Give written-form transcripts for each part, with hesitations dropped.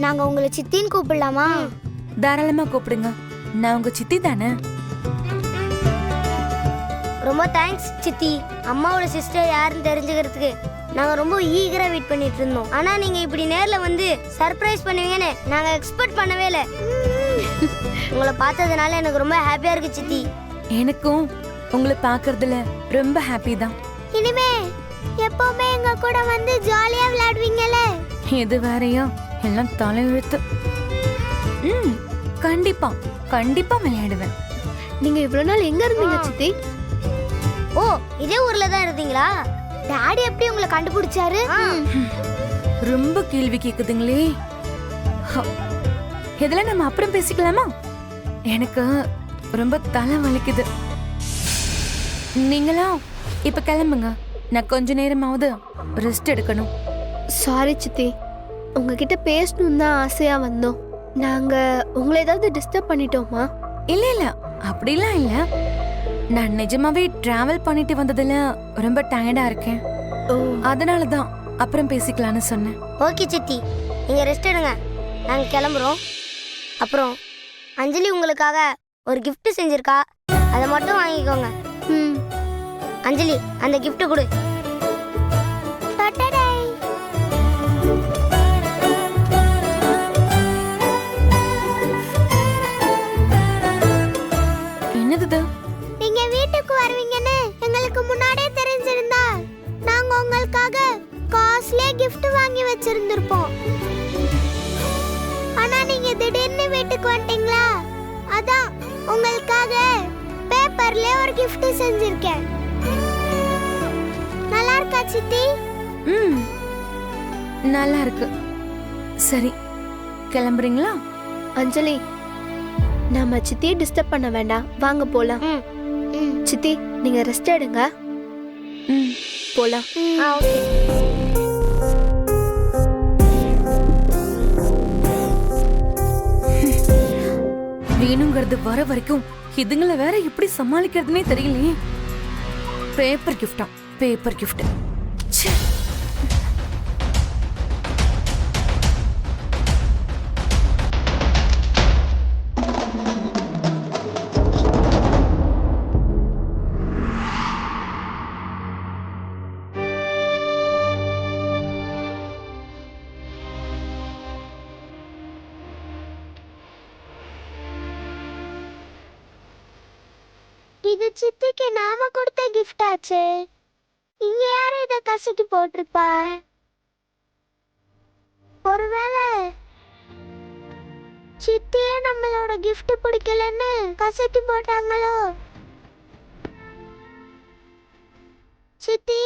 நாங்க உங்களை சித்தின்னு கூப்பிடலாமா? தாராளமா கூப்பிடுங்க. நான் உங்க சித்தி தானே. ரொம்ப தேங்க்ஸ் சித்தி. அம்மாவோட சிஸ்டர் யாருன்னு தெரிஞ்சுக்கிறதுக்கு நாங்க ரொம்ப ஈகரா வெயிட் பண்ணிட்டு இருந்தோம். ஆனா நீங்க இப்படி நேர்ல வந்து சர்ப்ரைஸ் பண்ணுவீங்கன்னு நாங்க எக்ஸ்பெக்ட் பண்ணவே இல்லை. உங்களை பார்த்ததுனால எனக்கு ரொம்ப ஹாப்பியா இருக்கு சித்தி. எனக்கும் உங்களை பார்க்கறதுல ரொம்ப ஹாப்பி தான். இனிமே எப்பவுமே எங்க கூட வந்து ஜாலியா விளையாடுவீங்கல? இது வேறையா எல்லாம் தலையெழுத்து. கண்டிப்பா கண்டிப்பா விளையாடுவேன். நீங்க இவ்வளவு நாள் எங்க இருந்தீங்க சித்தி? ஓ, இதே ஊர்ல தான் இருந்தீங்களா? டாடி எப்படி உங்களை கண்டுபிடிச்சாரு? ரொம்ப கேள்வி கேக்குதுங்களே. இதெல்லாம் நம்ம அப்புறம் பேசிக்கலாமா? எனக்கு ரொம்ப தலை வலிக்குது. நீங்களா இப்ப கிளம்புங்க. நான் கொஞ்ச நேரமாவது ரெஸ்ட் எடுக்கணும். சாரி சித்தி, உங்ககிட்ட பேசணும் தான் ஆசையா வந்தோம். நாங்க உங்களை ஏதாவது டிஸ்டர்ப் பண்ணிட்டோமா? இல்ல இல்ல, அப்படிலாம் இல்ல. நான் நிஜமாவே டிராவல் பண்ணிட்டு வந்ததுல ரொம்ப டயர்டா இருக்கேன். அதனால தான் அப்புறம் பேசிக்கலாம்னு சொன்னேன். ஓகே சித்தி, நீங்க ரெஸ்ட் எடுங்க, நாங்க கிளம்புறோம். அப்புறம் அஞ்சலி உங்களுக்காக ஒரு gift செஞ்சிருக்கா, அதை மட்டும் வாங்கிக்கோங்க. அஞ்சலி, அந்த gift கொடு. என்னது? நீங்க வீட்டுக்கு வருவீங்கன்னு எங்களுக்கு முன்னாடியே தெரிஞ்சிருந்தா நாங்க உங்களுக்காக காஸ்ட்லியா gift வாங்கி வச்சிருந்திருப்போம். ஆனா நீங்க திடீர்னு வீட்டுக்கு வந்துட்டீங்களா, அதான் உங்களுக்காக பேப்பர்ல ஒரு gift செஞ்சிருக்கேன். நல்லா இருக்கா சித்தி? நல்லா இருக்கு. சரி, கிளம்புறீங்களா? அஞ்சலி, நாம சித்தியை டிஸ்டர்ப் பண்ண வேண்டாம், வாங்க போலாம். சித்தி, நீங்க ரெஸ்ட் எடுங்க, போலாம். ஓகே. வேணுங்கிறது வர வரைக்கும் இதுங்களை வேற எப்படி சமாளிக்கிறதுனே தெரியலையே. பேப்பர் கிஃப்டா? Paper gift. இது சித்திக்கு நாம கொடுத்த gift ஆச்சே. இங்க யாரு இத கசக்கி போட்டிருப்பா? ஒருவேளை சித்தியே நம்மளோட gift பிடிக்கலன்னு கசக்கி போட்டாங்களோ? சித்தி,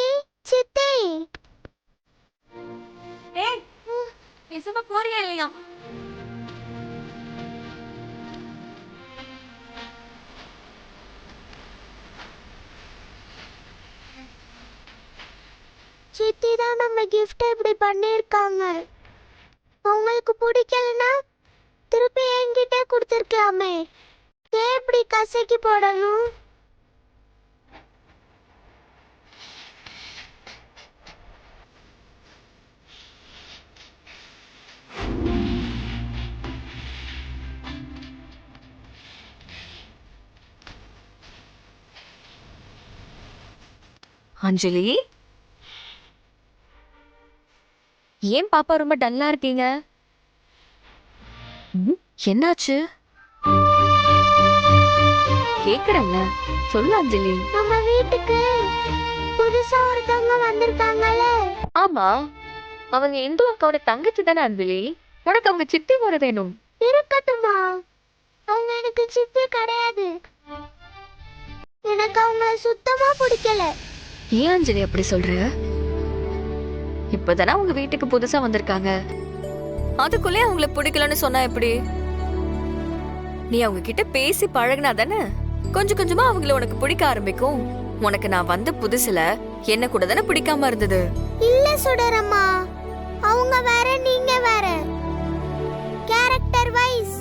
சித்தி. போறியா இல்லையா? சித்தி தான் நம்ம gift இப்படி பண்ணிருக்காங்க. உங்களுக்கு பிடிக்கலனா திருப்பி என்கிட்ட கொடுத்துருக்கலாமே. ஏன் இப்படி கசக்கி போடணும்? அஞ்சலி, ஏன் பாப்பா ரொம்ப டல்லா இருக்கீங்க? என்னாச்சு? கேக்குறேன்ல, சொல்லு அஞ்சலி. நம்ம வீட்டுக்கு புதுசா ஒருத்தவங்க வந்திருக்காங்கல்ல? ஆமா, அவங்க இந்து அக்காவோட தங்கச்சி தானே அஞ்சலி. உனக்கு அவங்க சித்தி வர வேணும். இருக்கட்டுமா, அவங்க எனக்கு சித்தி கிடையாது. எனக்கு அவங்க சுத்தமா பிடிக்கல. ஏன் அஞ்சலி அப்படி சொல்ற? இப்பதானே அவங்க வீட்டுக்கு புதுசா வந்திருக்காங்க. அதுக்குள்ளே அவங்கள பிடிக்கலன்னு சொன்னா எப்படி? நீ அவங்க கிட்ட பேசி பழகினா தானே கொஞ்சம் கொஞ்சமா அவங்கள உனக்கு பிடிக்க ஆரம்பிக்கும். உனக்கு நான் வந்த புதுசுல என்ன கூட தானே பிடிக்காம இருந்தது. இல்ல சுடரம்மா, அவங்க வேற நீங்க வேற. கேரக்டர் வைஸ்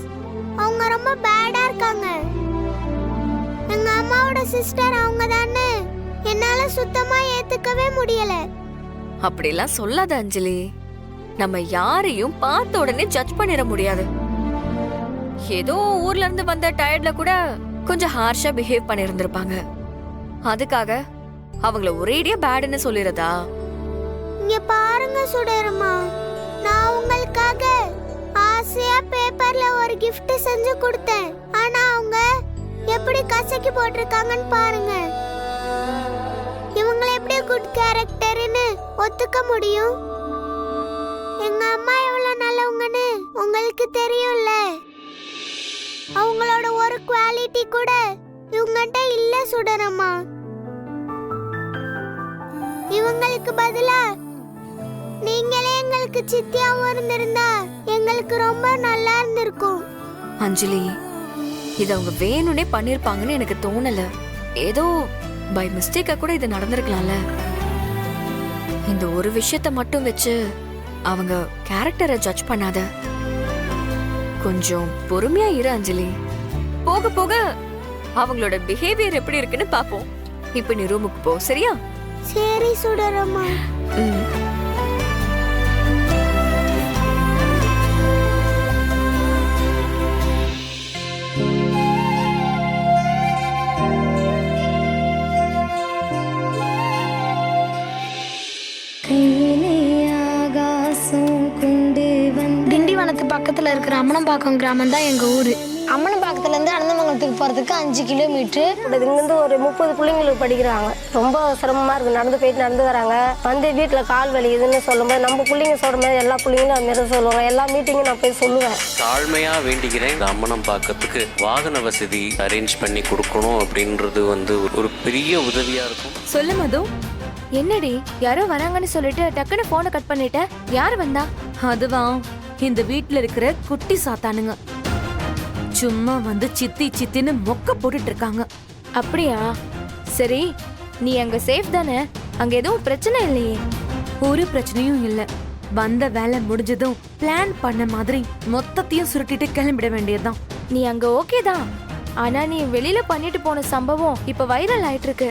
அவங்க ரொம்ப பேடா இருக்காங்க. எங்க அம்மாவோட சிஸ்டர் அவங்க தானே, என்னால சுத்தமா ஏத்துக்கவே முடியல. அப்படிலாம் சொல்லாத அஞ்சலி. நம்ம யாரையும் பார்த்த உடனே ஜட்ஜ் பண்ணிட முடியாது. ஏதோ ஊர்ல இருந்து வந்த டயர்ட்ல கூட கொஞ்சம் ஹார்ஷா பிஹேவ் பண்ணிருந்திருப்பாங்க. அதுக்காக அவங்கள ஒரேடியா பேடுன்னு சொல்லிடுறதா? இங்க பாருங்க சுடரம்மா, நான் உங்களுக்காக ஆசையா பேப்பர்ல ஒரு gift செஞ்சு கொடுத்தேன். ஆனா அவங்க எப்படி கசக்கி போட்டிருக்காங்கன்னு பாருங்க. இவங்களை எப்படி குட் கேரக்டர்னு ஒத்துக்க முடியும்? எங்க அம்மா எவ்வளவு நல்லவங்கன்னு உங்களுக்கு தெரியும்ல. அவங்களோட ஒரு குவாலிட்டி கூட இவங்ககிட்ட இல்ல சுடரம்மா. இவங்களுக்கு பதிலா நீங்களே எங்களுக்கு சித்தியாவும் இருந்திருந்தா எங்களுக்கு ரொம்ப நல்லா இருந்திருக்கும். அஞ்சலி, இத அவங்க வேணும்னே பண்ணிருப்பாங்கன்னு எனக்கு தோணல. ஏதோ பை மிஸ்டேக்கா கூட இது நடந்திருக்கலாம்ல. இந்த ஒரு விஷயத்த மட்டும் வச்சு அவங்க கேரக்டரை ஜட்ஜ் பண்ணாத. கொஞ்சம் பொறுமையா இரு அஞ்சலி. போக போக அவங்களோட பிஹேவியர் எப்படி இருக்குன்னு பாப்போம். இப்ப நீ ரூமுக்கு போ, சரியா? சரி சுடரம்மா. திண்டிவனத்து பக்கத்தில் இருக்கிற அம்மனம்பாக்கம் கிராமம் தான் எங்கள் ஊர். அம்மனம்பாக்கத்துலேருந்து அனந்தமங்கலத்துக்கு போகிறதுக்கு 5 கிலோமீட்டர். இங்கேருந்து ஒரு 30 பிள்ளைங்களுக்கு படிக்கிறாங்க. ரொம்ப சிரமமாக இருக்குது. நடந்து போயிட்டு நடந்து வராங்க. வந்து வீட்டில் கால் வலிக்குதுன்னு சொல்லும்போது நம்ம பிள்ளைங்க சொல்கிற மாதிரி எல்லா பிள்ளைங்களும் அது மாரி சொல்லுவாங்க. எல்லா மீட்டிங்கும் நான் போய் சொல்லுவேன். தாழ்மையாக வேண்டிக்கிறேன், இந்த அம்மனம்பாக்கத்துக்கு வாகன வசதி அரேஞ்ச் பண்ணி கொடுக்கணும் அப்படின்றது ஒரு பெரிய உதவியாக இருக்கும். சொல்லு மது, என்னடி யாரோ வராங்கன்னு சொல்லிட்டு டக்குன்னு போனை கட் பண்ணிட்ட? யார் வந்தா? அதுவா, இந்த வீட்ல இருக்கிற குட்டி சாத்தானுங்க சும்மா வந்து சித்தி சித்தின்னு மொக்க போட்டுட்டு இருக்காங்க. அப்படியா? சரி, நீ அங்க சேஃப் தானே? அங்க எதுவும் பிரச்சனை இல்லையே? ஒரு பிரச்சனையும் இல்ல. வந்த வேலை முடிஞ்சதும் பிளான் பண்ண மாதிரி மொத்தத்தையும் சுருட்டிட்டு கிளம்பிட வேண்டியதுதான். நீ அங்க ஓகே தான். ஆனா நீ வெளியில பண்ணிட்டு போன சம்பவம் இப்ப வைரல் ஆயிட்டு இருக்கு.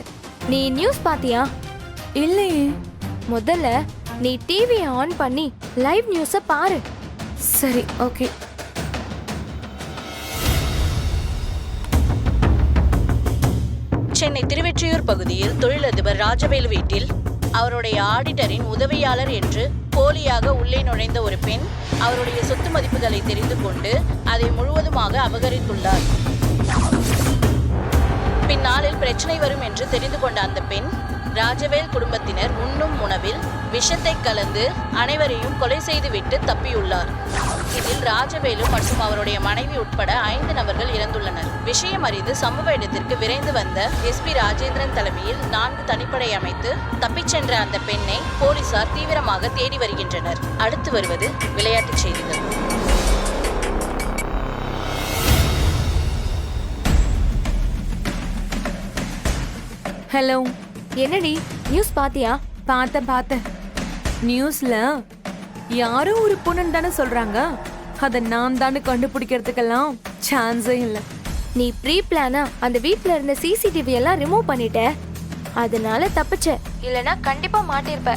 நீ நியூஸ் பாத்தியா? இல்லையே. முதல்ல நீ டிவியை ஆன் பண்ணி லைவ் நியூஸ பாரு. சரி, ஓகே. சென்னை திருவெற்றியூர் பகுதியில் தொழிலதிபர் ராஜவேலு வீட்டில் அவருடைய ஆடிட்டரின் உதவியாளர் என்று போலியாக உள்ளே நுழைந்த ஒரு பெண் அவருடைய சொத்து மதிப்புகளை தெரிந்து கொண்டு அதை முழுவதுமாக அபகரித்துள்ளார். பின்னாளில் பிரச்சனை வரும் என்று தெரிந்து கொண்ட அந்த பெண் ராஜவேல் குடும்பத்தினர் உண்ணும் உணவில் விஷத்தை கலந்து அனைவரையும் கொலை செய்துவிட்டு தப்பியுள்ளார். இதில் ராஜவேலு மற்றும் அவருடைய மனைவி உட்பட 5 நபர்கள் இறந்துள்ளனர். விஷயம் அறிந்து சம்பவ இடத்திற்கு விரைந்து வந்த எஸ்பி ராஜேந்திரன் தலைமையில் 4 தனிப்படை அமைத்து தப்பிச் சென்ற அந்த பெண்ணை போலீசார் தீவிரமாக தேடி வருகின்றனர். அடுத்து வருவது விளையாட்டுச் செய்திகள். ஹலோ. என்னடி நியூஸ் பாத்தியா? பார்த்தேன். நியூஸ்ல யாரோ ஒரு பொண்ணுன்னு தானே சொல்றாங்க. அத நான் தானே கண்டுபிடிக்கிறதுக்கெல்லாம் சான்ஸே இல்ல. நீ ப்ரீ பிளானா அந்த வீட்ல இருந்த சிசிடிவி எல்லாம் ரிமூவ் பண்ணிட்ட. அதனால தப்பிச்ச. இல்லனா கண்டிப்பா மாட்டிருப்ப.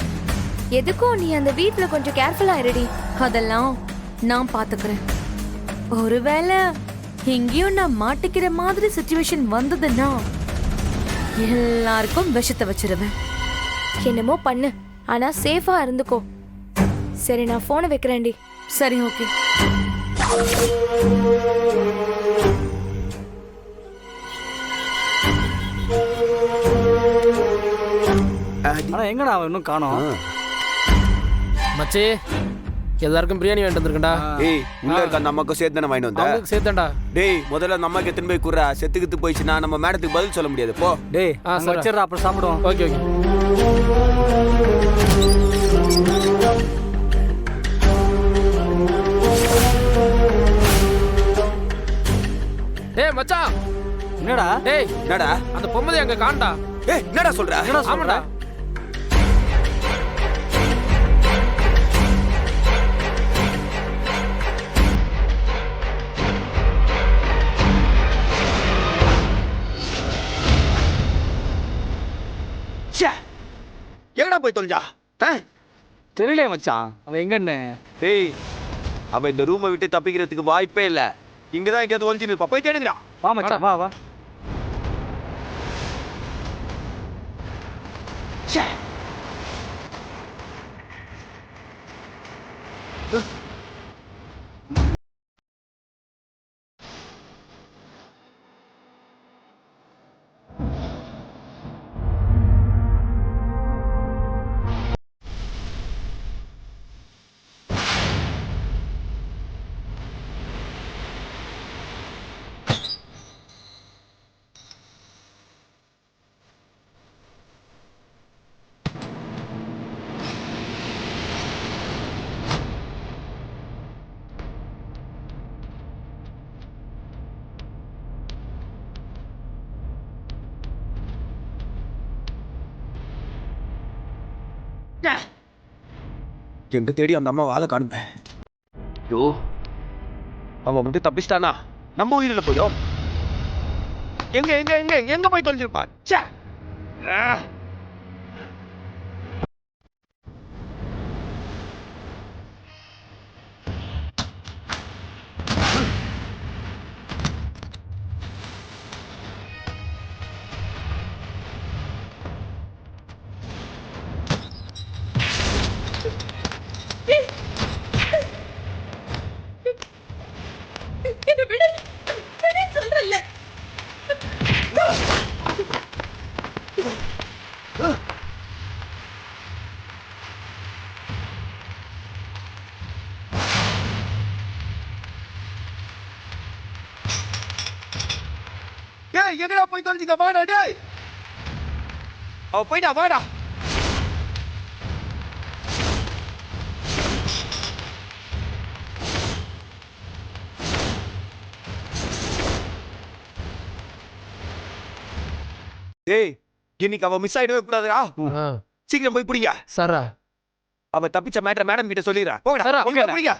எதுக்கும் நீ அந்த வீட்ல கொஞ்சம் கேர்ஃபுல்லா இருடி. அதெல்லாம் நான் பாத்துக்கிறேன். ஒருவேளை எங்கேயும் நான் மாட்டிக்கிற மாதிரி சிச்சுவேஷன் வந்ததுன்னா எல்லாருக்கும் விஷத்தை வச்சிருவேன். என்னமோ பண்ணு, ஆனா சேஃபா இருந்துக்கோ. சரி, நான் போனை வைக்கிறேன்டி. சரி, ஓகே. ஆனா எங்கடா அவன் இன்னும் காணோம்? மச்சே, எல்லாருக்கும் பிரியாணி வாங்கிட்டு வந்திருக்கேன்டா. ஏய், உள்ள இருக்க அந்த அம்மாக்கு சேர்த்து தானே வாங்கிட்டு வந்தா? அவங்களுக்கு சேர்த்தாண்டா. டேய், முதல்ல அந்த அம்மாக்கு எத்தனை போய் குறா. செத்துக்கிட்டு போயிடுச்சுன்னா நம்ம மேடத்துக்கு பதில் சொல்ல முடியாது. போ. டேய், வச்சிடுறா, அப்புறம் சாப்பிடுவோம். Okay okay. டேய் மச்சான். என்னடா? டேய், என்னடா? அந்த பொம்மதை அங்க காண்டா. ஏய், என்னடா சொல்ற? ஆமாடா. எங்கடா போய் தொலைஞ்சா? தெரியலையே மச்சான் அவன் எங்கன்னு. டேய் அவன் இந்த ரூமை விட்டு தப்பிக்கிறதுக்கு வாய்ப்பே இல்லை. இங்கே தான் எங்கேயாவது ஒழிச்சு நிற்பா. போய் தேடுங்கடா. வா மச்சான், வா வா. எங்க தேடி அந்த அம்மா வாழை காணுமே. ஐயோ அவன் வந்து தப்பிச்சிட்டானா? நம்ம உயிரில் போயிடும். எங்க எங்க எங்க எங்க போய் தொலைஞ்சிருப்பான்? எங்கடா போய் தொலைஞ்சிக்க? வாடா டேய். அவ போய்டா, வாடா. டேய் இன்னைக்கு அவ மிஸ் ஆயிடவே கூடாதுடா. சீக்கிரம் போய் பிடிங்க. சாரா அவ தப்பிச்ச மேட்டர் மேடம் கிட்ட சொல்லிடுறா. போங்கடா. சாரா, போங்க பிடிங்க.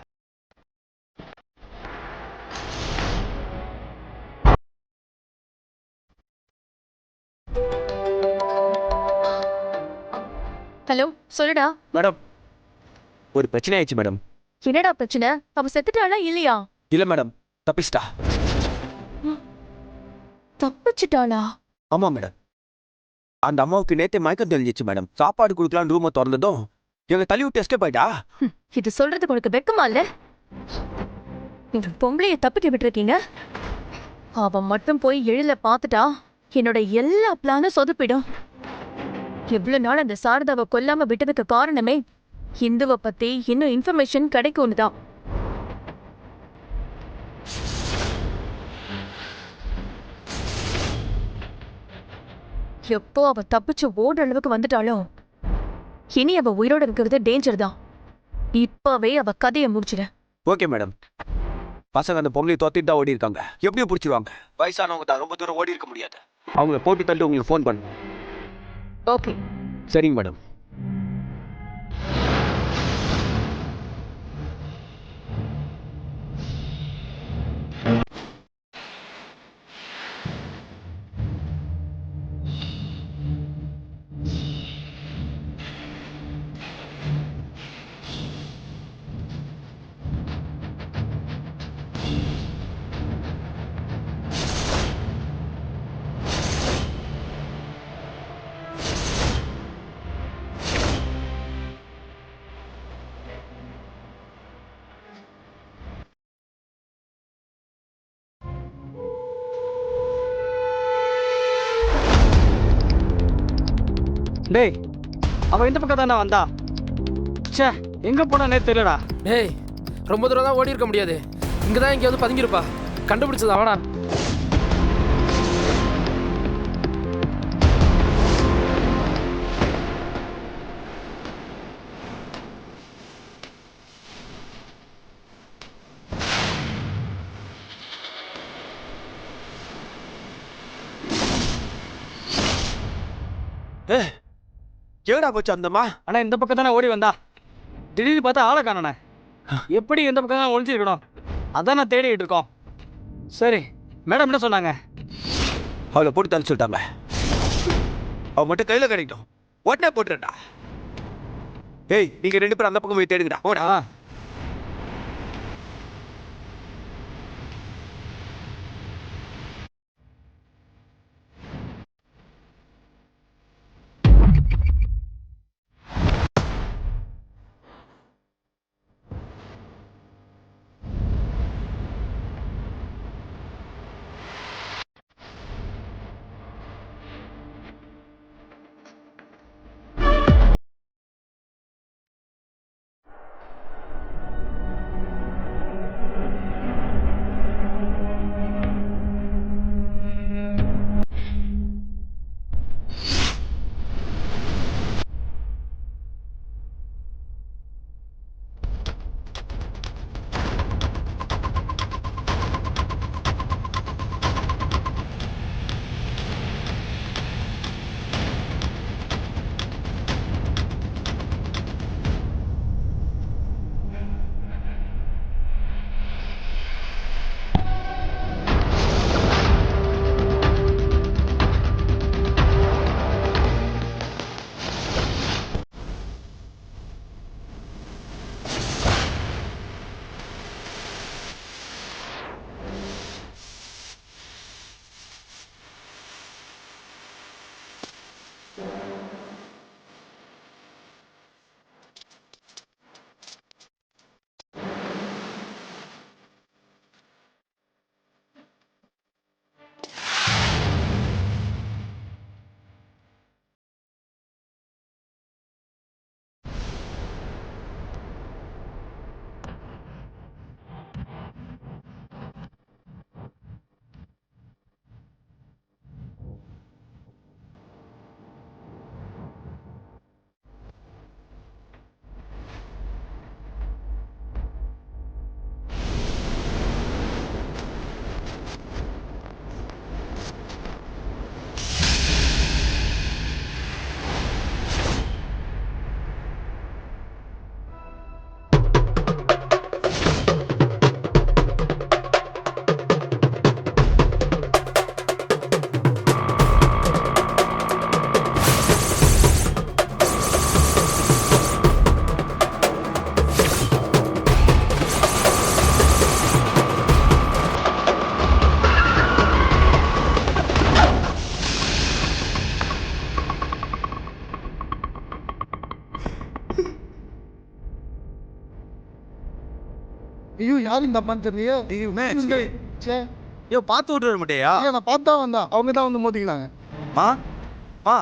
ஹலோ, சொல்லுடா. மேடம் ஒரு பிரச்சனை ஆயிடுச்சு மேடம். என்னடா பிரச்சனை? அவ செத்துட்டாளா இல்லையா? இல்ல மேடம், தப்பிச்சிட்டா. தப்பிச்சிட்டாளா? ஆமா மேடம். அந்த அம்மாவுக்கு நேத்தே மயக்கம் தெளிஞ்சிச்சு மேடம். சாப்பாடு கொடுக்கலாம் ரூமை திறந்ததும் எங்க தள்ளி விட்டு எஸ்கேப் ஆயிட்டா. இது சொல்றதுக்கு உனக்கு வெக்கமா இல்ல? இந்த பொம்பளைய தப்பிக்க விட்டுருக்கீங்க. அவன் மட்டும் போய் எழில பார்த்துட்டா என்னோட எல்லா பிளானும் சொதப்பிடும். எவ்வளவு நாள் அந்த சாரதாவை கொல்லாம விட்டதுக்கு காரணமே இந்துவை பத்தி இன்னும் இன்ஃபர்மேஷன் கிடைக்கும்னு தான். எப்போ அவ தப்பிச்சு ஓடுற அளவுக்கு வந்துட்டாலும் இனி அவ உயிரோட இருக்கிறது டேஞ்சர் தான். இப்பவே அவ கதையை முடிச்சிட. Okay madam. பசங்க அந்த பொம்பளை தோத்திட்டு தான் ஓடி இருக்காங்க. எப்படியும் பிடிச்சிருவாங்க. வயசானவங்க தான், ரொம்ப தூரம் ஓடி இருக்க முடியாது. அவங்கள போட்டு தள்ளி உங்களுக்கு ஃபோன் பண்ணுங்க. ஓகே சரிங்க மேடம். டேய் அவன் இந்த பக்கம் தானே வந்தா? ச்சே, எங்க போனானே தெரியலடா. டேய் ரொம்ப தூரம் தான் ஓடி இருக்க முடியாது. இங்கே தான் எங்கேயாவது பதுங்கிருப்பா. கண்டுபிடிச்சதா? வாடா. ஏடா போச்சு அந்தம்மா? ஆனா இந்த பக்கம் தானே ஓடி வந்தா. திடீர்னு பார்த்தா ஆளை காணோனே. எப்படி இந்த பக்கம் தான் ஒழிஞ்சிருக்கணும். அதான் நான் தேடிட்டு இருக்கோம். சரி மேடம் என்ன சொன்னாங்க? அவளை போட்டு தள்ளி சொல்லிட்டாங்க. அவ மட்டும் கையில் கிடைக்கட்டும். உடனே போட்டுறா. ஏய் நீங்க 2 பேரும் அந்த பக்கம் போய் தேடுங்கடா போடா. ஐயோ யார் இந்த அம்மான்னு தெரியலையே. ஐயோ பார்த்து விட்டு வர மாட்டேயா? நான் பார்த்தா வந்தான், அவங்க தான் வந்து மோதிக்கினாங்க. மா மா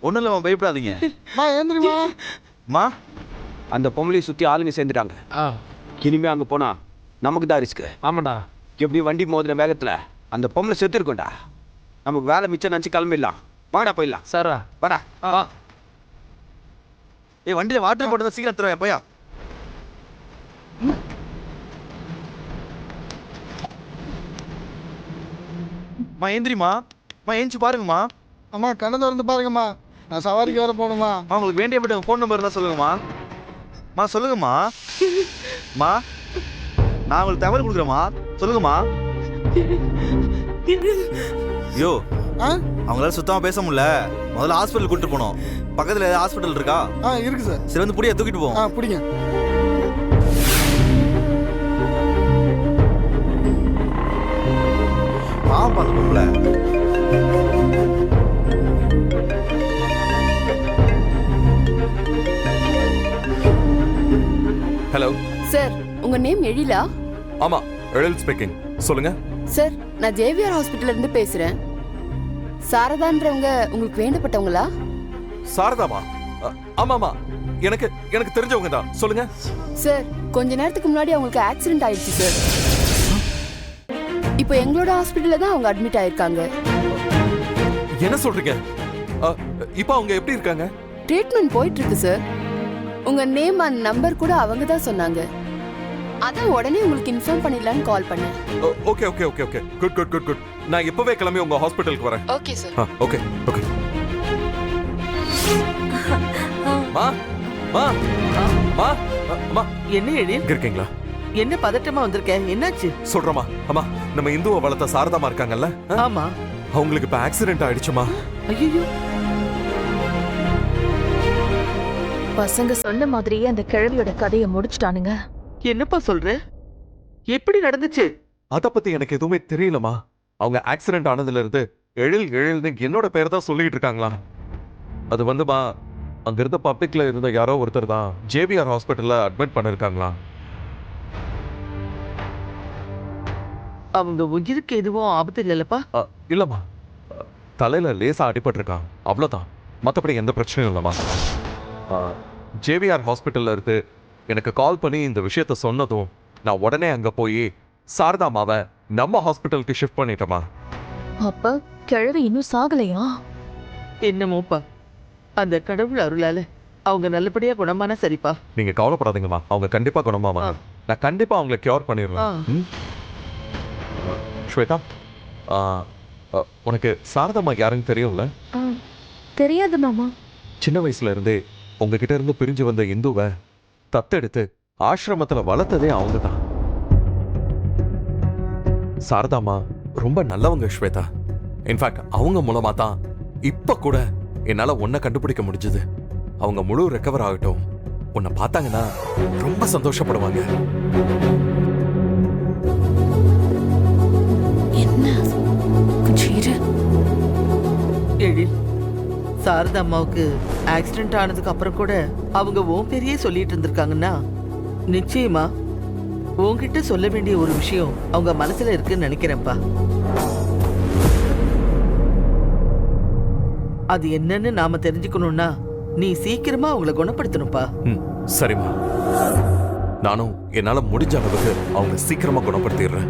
ஒன்றும் இல்லைம்மா, பயப்படாதீங்க. ஏந்திரிமா. மா அந்த பொம்பளையை சுற்றி ஆளுங்க சேர்ந்துட்டாங்க. இனிமே அங்கே போனா நமக்கு தான் ரிஸ்க்கு. ஆமாண்டா. எப்படி வண்டி மோதின வேகத்தில் அந்த பொம்பளை செத்து இருக்கோண்டா. நமக்கு வேலை மிச்சம் நினச்சி கிளம்பிடலாம். வாடா போயிடலாம். சாரா வாடா வா. ஏய் வண்டியில் வாட்டர் போட்டு சீக்கிரம் தருவேன் போயா. மா எந்திரிமா. மா ஏஞ்சி பாருங்கம்மா. அம்மா கண்ணை திறந்து பாருங்கம்மா, நான் சவாரிக்கு வர போகணுமா. உங்களுக்கு வேண்டியப்பட்ட ஃபோன் நம்பர் இருந்தால் சொல்லுங்கம்மா. மா சொல்லுங்கம்மா. மா நான் உங்களுக்கு தகவல் கொடுக்குறேம்மா, சொல்லுங்கம்மா. ஐயோ அவங்களால சுத்தமாக பேச முடியல. முதல்ல ஹாஸ்பிட்டல் கூட்டிட்டு போனோம். பக்கத்தில் ஏதாவது ஹாஸ்பிட்டல் இருக்கா? இருக்கு சார். சரி வந்து புடியா தூக்கிட்டு போவோம். பிடிங்க. பாவம் பார்த்து பொம்பளை. ஹலோ சார், உங்க நேம் எழிலா? ஆமா, எழில் ஸ்பீக்கிங். சொல்லுங்க சார், நான் ஜேவிஆர் ஹாஸ்பிட்டல்ல இருந்து பேசுறேன். சாரதான்றவங்க உங்களுக்கு வேண்டப்பட்டவங்களா? சாரதாமா? ஆமாமா, எனக்கு எனக்கு தெரிஞ்சவங்க தான். சொல்லுங்க சார், கொஞ்ச நேரத்துக்கு முன்னாடி அவங்களுக்கு ஆக்சிடென்ட் ஆயிடுச்சு சார். இப்போ எங்களோட ஹாஸ்பிட்டல்ல தான் அவங்க அட்மிட் ஆயிருக்காங்க. என்ன சொல்றீங்க? இப்போ அவங்க எப்படி இருக்காங்க? ட்ரீட்மெண்ட் போயிட்டு இருக்கு சார். உங்க நேம் அண்ட் நம்பர் கூட அவங்க தான் சொன்னாங்க. அதான் உடனே உங்களுக்கு இன்ஃபார்ம் பண்ணிடலான்னு கால் பண்ணேன். Okay okay okay okay good good good good. நான் இப்பவே கிளம்பி உங்க ஹாஸ்பிட்டலுக்கு வரேன். Okay sir. Okay okay. மா மா மா மா என்ன எழில் இருக்கீங்களா? என்ன பதட்டமா வந்திருக்க? என்னாச்சு? சொல்றமா. அம்மா நம்ம இந்துவை வளர்த்த சாரதாமா இருக்காங்கல்ல? ஆமா. அவங்களுக்கு இப்ப ஆக்சிடென்ட் ஆயிடுச்சுமா. ஐயோ பசங்க சொன்ன மாதிரியே அந்த கிழவியோட கதையை முடிச்சுட்டானுங்க. என்னப்பா சொல்ற? எப்படி நடந்துச்சு? அத பத்தி எனக்கு எதுவுமே தெரியலமா. அவங்க ஆக்சிடென்ட் ஆனதுல இருந்து எழில்னு என்னோட பேர் தான் சொல்லிட்டு இருக்காங்களா. அது வந்துமா, அங்க இருந்த பப்ளிக்ல இருந்த யாரோ ஒருத்தர் தான் ஜேவிஆர் ஹாஸ்பிட்டல்ல அட்மிட் பண்ணிருக்காங்களா. அவங்க உயிருக்கு எதுவும் ஆபத்து இல்லைல்லப்பா? இல்லம்மா, தலையில லேசா அடிபட்டிருக்கான், அவ்வளவுதான். மற்றபடி எந்த பிரச்சனையும் இல்லம்மா. ஜேவிஆர் ஹாஸ்பிட்டல்ல இருந்து எனக்கு கால் பண்ணி இந்த விஷயத்த சொன்னதும் நான் உடனே அங்க போய் சாரதாமாவை நம்ம ஹாஸ்பிட்டலுக்கு ஷிஃப்ட் பண்ணிட்டோமா. அப்ப கிழவி இன்னும் சாகலையா? என்னமோப்பா, அந்த கடவுள் அருளால அவங்க நல்லபடியா குணமான சரிப்பா. நீங்க கவலைப்படாதீங்கம்மா, அவங்க கண்டிப்பா குணமாமா. நான் கண்டிப்பா அவங்கள கியூர் பண்ணிடுறேன். ஸ்வேதா, உனக்கு சாரதாமா யாருன்னு தெரியும்ல? தெரியாது மாமா. சின்ன வயசுல இருந்தே உங்ககிட்ட இருந்து பிரிஞ்சு வந்த இந்துவை தத்தெடுத்து ஆசிரமத்துல வளர்த்ததே அவங்க தான். சாரதாமா ரொம்ப நல்லவங்க ஸ்வேதா. இன்ஃபேக்ட் அவங்க மூலமா தான் இப்ப கூட என்னால உன்னை கண்டுபிடிக்க முடிஞ்சது. அவங்க முழு ரெக்கவர் ஆகட்டும், உன்னை பார்த்தாங்கன்னா ரொம்ப சந்தோஷப்படுவாங்க. எழில், சாரதா அம்மாவுக்கு ஆக்சிடென்ட் ஆனதுக்கு அப்புறம் கூட அவங்க உன் பேரையே சொல்லிட்டு இருந்திருக்காங்கன்னா நிச்சயமா உன்கிட்ட சொல்ல வேண்டிய ஒரு விஷயம் அவங்க மனசுல இருக்குன்னு நினைக்கிறேன்ப்பா. அது என்னன்னு நாம தெரிஞ்சுக்கணும்னா நீ சீக்கிரமா அவங்கள குணப்படுத்தணும்ப்பா. சரிம்மா, நானும் என்னால முடிஞ்ச அளவுக்கு அவங்க சீக்கிரமா குணப்படுத்திடுறேன்.